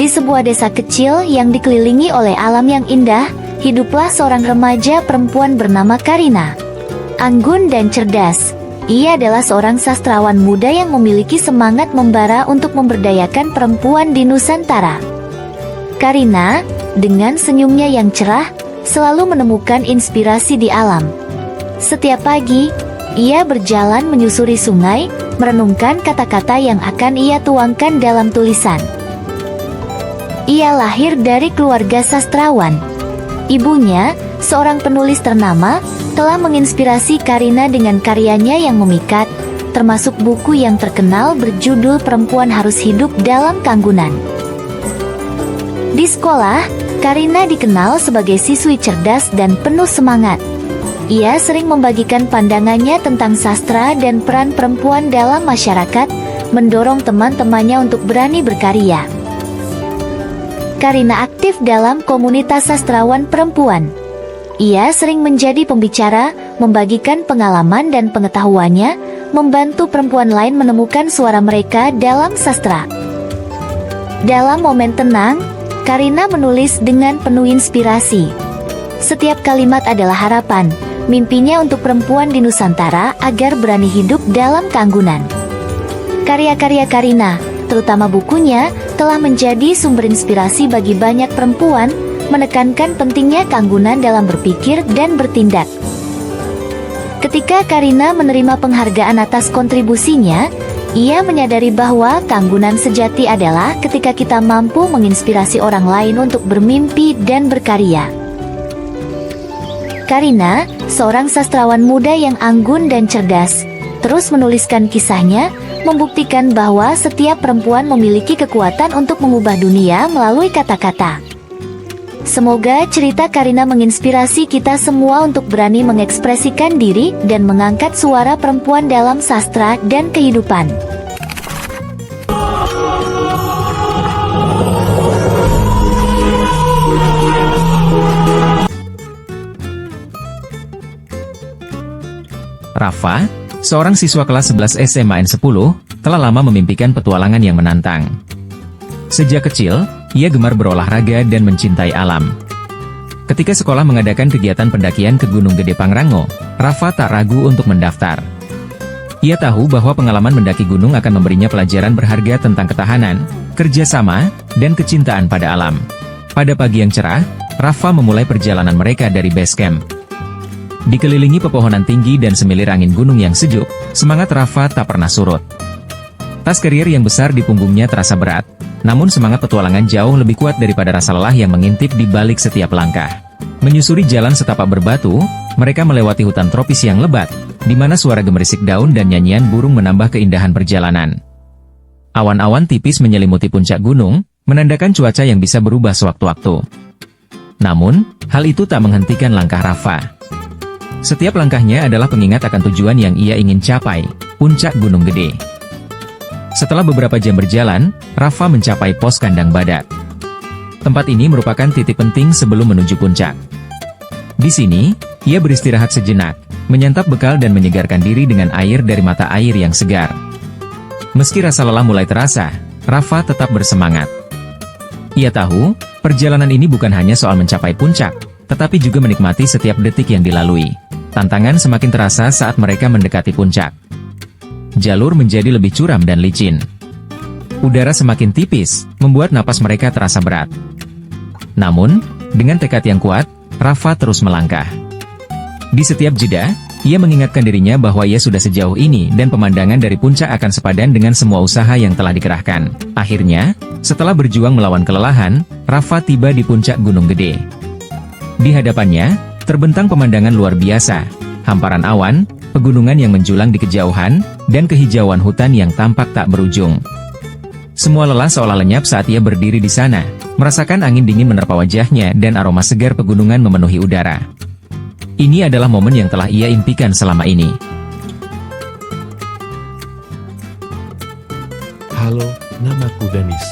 Di sebuah desa kecil yang dikelilingi oleh alam yang indah, hiduplah seorang remaja perempuan bernama Karina. Anggun dan cerdas, ia adalah seorang sastrawan muda yang memiliki semangat membara untuk memberdayakan perempuan di Nusantara. Karina, dengan senyumnya yang cerah, selalu menemukan inspirasi di alam. Setiap pagi, ia berjalan menyusuri sungai, merenungkan kata-kata yang akan ia tuangkan dalam tulisan. Ia lahir dari keluarga sastrawan. Ibunya, seorang penulis ternama, telah menginspirasi Karina dengan karyanya yang memikat, termasuk buku yang terkenal berjudul Perempuan Harus Hidup Dalam Kanggunan. Di sekolah, Karina dikenal sebagai siswi cerdas dan penuh semangat. Ia sering membagikan pandangannya tentang sastra dan peran perempuan dalam masyarakat, mendorong teman-temannya untuk berani berkarya. Karina aktif dalam komunitas sastrawan perempuan. Ia sering menjadi pembicara, membagikan pengalaman dan pengetahuannya, membantu perempuan lain menemukan suara mereka dalam sastra. Dalam momen tenang, Karina menulis dengan penuh inspirasi. Setiap kalimat adalah harapan, mimpinya untuk perempuan di Nusantara agar berani hidup dalam kanggunan. Karya-karya Karina, terutama bukunya, telah menjadi sumber inspirasi bagi banyak perempuan, menekankan pentingnya kanggunan dalam berpikir dan bertindak. Ketika Karina menerima penghargaan atas kontribusinya, ia menyadari bahwa kanggunan sejati adalah ketika kita mampu menginspirasi orang lain untuk bermimpi dan berkarya. Karina, seorang sastrawan muda yang anggun dan cerdas, terus menuliskan kisahnya, membuktikan bahwa setiap perempuan memiliki kekuatan untuk mengubah dunia melalui kata-kata. Semoga cerita Karina menginspirasi kita semua untuk berani mengekspresikan diri dan mengangkat suara perempuan dalam sastra dan kehidupan. Rafa, seorang siswa kelas 11 SMA N10, telah lama memimpikan petualangan yang menantang. Sejak kecil, ia gemar berolahraga dan mencintai alam. Ketika sekolah mengadakan kegiatan pendakian ke Gunung Gede Pangrango, Rafa tak ragu untuk mendaftar. Ia tahu bahwa pengalaman mendaki gunung akan memberinya pelajaran berharga tentang ketahanan, kerjasama, dan kecintaan pada alam. Pada pagi yang cerah, Rafa memulai perjalanan mereka dari base camp. Dikelilingi pepohonan tinggi dan semilir angin gunung yang sejuk, semangat Rafa tak pernah surut. Tas karier yang besar di punggungnya terasa berat, namun semangat petualangan jauh lebih kuat daripada rasa lelah yang mengintip di balik setiap langkah. Menyusuri jalan setapak berbatu, mereka melewati hutan tropis yang lebat, di mana suara gemerisik daun dan nyanyian burung menambah keindahan perjalanan. Awan-awan tipis menyelimuti puncak gunung, menandakan cuaca yang bisa berubah sewaktu-waktu. Namun, hal itu tak menghentikan langkah Rafa. Setiap langkahnya adalah pengingat akan tujuan yang ia ingin capai, puncak Gunung Gede. Setelah beberapa jam berjalan, Rafa mencapai pos kandang badak. Tempat ini merupakan titik penting sebelum menuju puncak. Di sini, ia beristirahat sejenak, menyantap bekal dan menyegarkan diri dengan air dari mata air yang segar. Meski rasa lelah mulai terasa, Rafa tetap bersemangat. Ia tahu, perjalanan ini bukan hanya soal mencapai puncak, tetapi juga menikmati setiap detik yang dilalui. Tantangan semakin terasa saat mereka mendekati puncak. Jalur menjadi lebih curam dan licin. Udara semakin tipis, membuat napas mereka terasa berat. Namun, dengan tekad yang kuat, Rafa terus melangkah. Di setiap jeda, ia mengingatkan dirinya bahwa ia sudah sejauh ini dan pemandangan dari puncak akan sepadan dengan semua usaha yang telah dikerahkan. Akhirnya, setelah berjuang melawan kelelahan, Rafa tiba di puncak Gunung Gede. Di hadapannya, terbentang pemandangan luar biasa, hamparan awan, pegunungan yang menjulang di kejauhan, dan kehijauan hutan yang tampak tak berujung. Semua lelah seolah lenyap saat ia berdiri di sana, merasakan angin dingin menerpa wajahnya dan aroma segar pegunungan memenuhi udara. Ini adalah momen yang telah ia impikan selama ini. Halo, namaku Danis.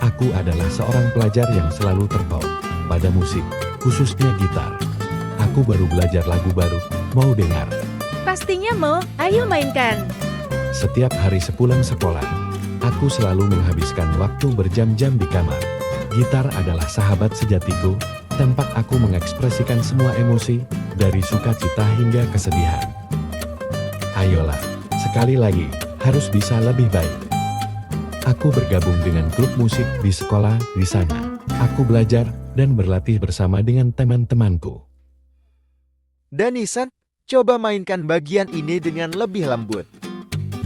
Aku adalah seorang pelajar yang selalu terpaut pada musik, khususnya gitar. Aku baru belajar lagu baru, mau dengar? Pastinya mau, ayo mainkan. Setiap hari sepulang sekolah, Aku selalu menghabiskan waktu berjam-jam di kamar. Gitar adalah sahabat sejatiku, tempat aku mengekspresikan semua emosi, dari sukacita hingga kesedihan. Ayolah, sekali lagi, harus bisa lebih baik. Aku bergabung dengan klub musik di sekolah. Di sana, aku belajar dan berlatih bersama dengan teman-temanku. Danisan, coba mainkan bagian ini dengan lebih lembut.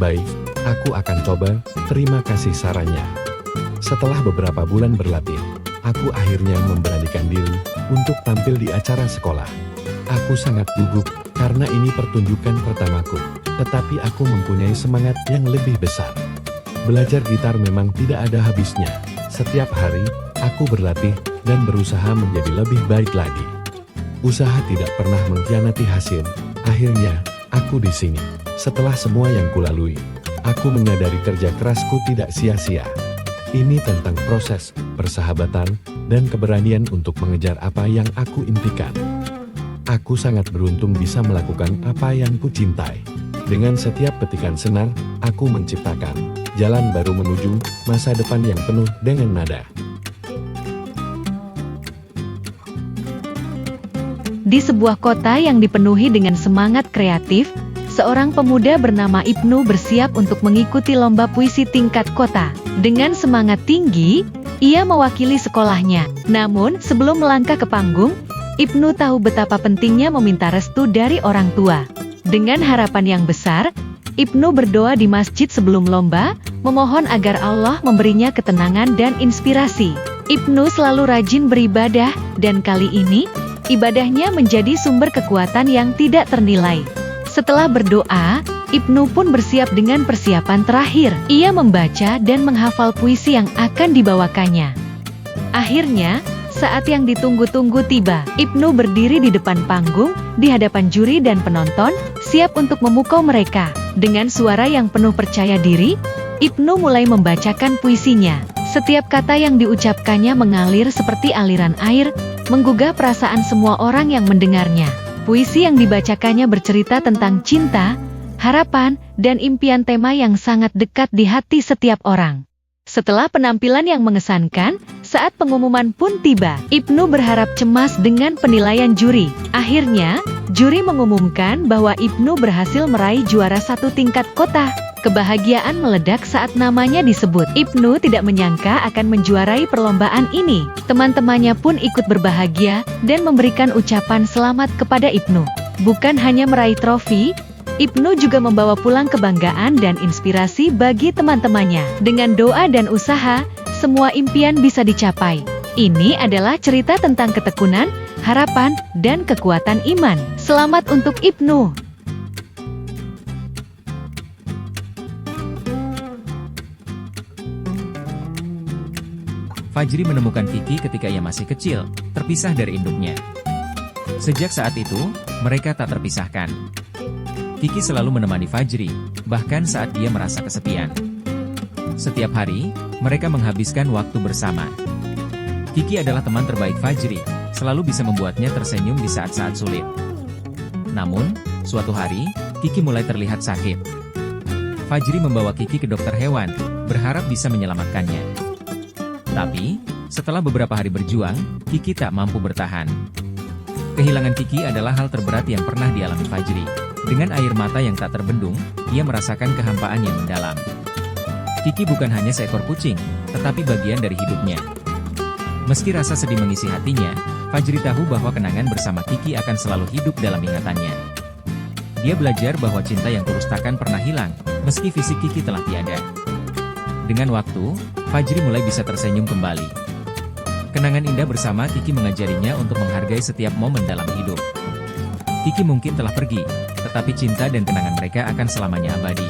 Baik, aku akan coba. Terima kasih sarannya. Setelah beberapa bulan berlatih, aku akhirnya memberanikan diri untuk tampil di acara sekolah. Aku sangat gugup karena ini pertunjukan pertamaku, tetapi aku mempunyai semangat yang lebih besar. Belajar gitar memang tidak ada habisnya. Setiap hari, aku berlatih dan berusaha menjadi lebih baik lagi. Usaha tidak pernah mengkhianati hasil. Akhirnya, aku di sini. Setelah semua yang kulalui, aku menyadari kerja kerasku tidak sia-sia. Ini tentang proses, persahabatan, dan keberanian untuk mengejar apa yang aku impikan. Aku sangat beruntung bisa melakukan apa yang kucintai. Dengan setiap petikan senar, aku menciptakan jalan baru menuju masa depan yang penuh dengan nada. Di sebuah kota yang dipenuhi dengan semangat kreatif, seorang pemuda bernama Ibnu bersiap untuk mengikuti lomba puisi tingkat kota. Dengan semangat tinggi, ia mewakili sekolahnya. Namun, sebelum melangkah ke panggung, Ibnu tahu betapa pentingnya meminta restu dari orang tua. Dengan harapan yang besar, Ibnu berdoa di masjid sebelum lomba, memohon agar Allah memberinya ketenangan dan inspirasi. Ibnu selalu rajin beribadah, dan kali ini, ibadahnya menjadi sumber kekuatan yang tidak ternilai. Setelah berdoa, Ibnu pun bersiap dengan persiapan terakhir. Ia membaca dan menghafal puisi yang akan dibawakannya. Akhirnya, saat yang ditunggu-tunggu tiba. Ibnu berdiri di depan panggung, di hadapan juri dan penonton, siap untuk memukau mereka. Dengan suara yang penuh percaya diri, Ibnu mulai membacakan puisinya. Setiap kata yang diucapkannya mengalir seperti aliran air, menggugah perasaan semua orang yang mendengarnya. Puisi yang dibacakannya bercerita tentang cinta, harapan, dan impian, tema yang sangat dekat di hati setiap orang. Setelah penampilan yang mengesankan, saat pengumuman pun tiba. Ibnu berharap cemas dengan penilaian juri. Akhirnya, juri mengumumkan bahwa Ibnu berhasil meraih juara 1 tingkat kota. Kebahagiaan meledak saat namanya disebut. Ibnu tidak menyangka akan menjuarai perlombaan ini. Teman-temannya pun ikut berbahagia dan memberikan ucapan selamat kepada Ibnu. Bukan hanya meraih trofi, Ibnu juga membawa pulang kebanggaan dan inspirasi bagi teman-temannya. Dengan doa dan usaha, semua impian bisa dicapai. Ini adalah cerita tentang ketekunan, harapan, dan kekuatan iman. Selamat untuk Ibnu! Fajri menemukan Kiki ketika ia masih kecil, terpisah dari induknya. Sejak saat itu, mereka tak terpisahkan. Kiki selalu menemani Fajri, bahkan saat dia merasa kesepian. Setiap hari, mereka menghabiskan waktu bersama. Kiki adalah teman terbaik Fajri, selalu bisa membuatnya tersenyum di saat-saat sulit. Namun, suatu hari, Kiki mulai terlihat sakit. Fajri membawa Kiki ke dokter hewan, berharap bisa menyelamatkannya. Tapi, setelah beberapa hari berjuang, Kiki tak mampu bertahan. Kehilangan Kiki adalah hal terberat yang pernah dialami Fajri. Dengan air mata yang tak terbendung, ia merasakan kehampaan yang mendalam. Kiki bukan hanya seekor kucing, tetapi bagian dari hidupnya. Meski rasa sedih mengisi hatinya, Fajri tahu bahwa kenangan bersama Kiki akan selalu hidup dalam ingatannya. Dia belajar bahwa cinta yang tulus takkan pernah hilang, meski fisik Kiki telah tiada. Dengan waktu, Fajri mulai bisa tersenyum kembali. Kenangan indah bersama Kiki mengajarinya untuk menghargai setiap momen dalam hidup. Kiki mungkin telah pergi, tetapi cinta dan kenangan mereka akan selamanya abadi.